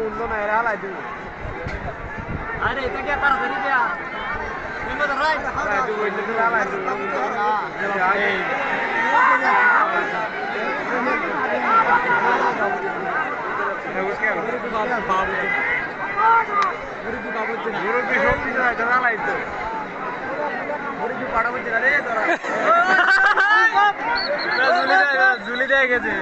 উল্লো না এরা হালাই দিব আরে এটা কি তাড়াতাড়ি দেয়া তুমি তো রাইট হালাই দিব এটা তো হালাই দিব মুরব্বী সব কিছু এটা হালাই তো মুরব্বী পাড়া বুঝছে না রে তোরা ঝুলি দেয়া গেছে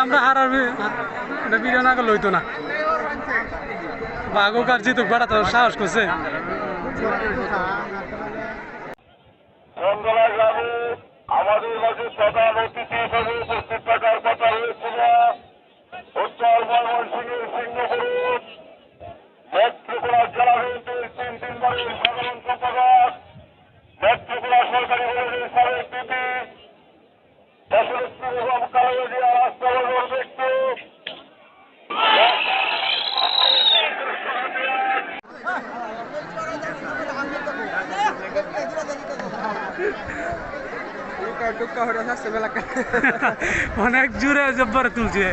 আমরা হারার ভিডিও না করলে হইতো না বাঘ কার জিতুক বাড়াতে সাহস করছে আমাদের মাঝে প্রধান অতিথি হিসেবে উপস্থিত থাকার কথা হয়েছিল উত্তর ময়মনসিংহের সিংহপুর ত্রিপুরা জেলা বিএনপির 3 বারের সাধারণ সম্পাদক ত্রিপুরা সরকারি কলেজের সাবেক পিপি দেশনেত্রী বেগম খালেদা জিয়ার আস্থাভাজন ব্যক্তি অনেক জোরে জব্বরে তুলছে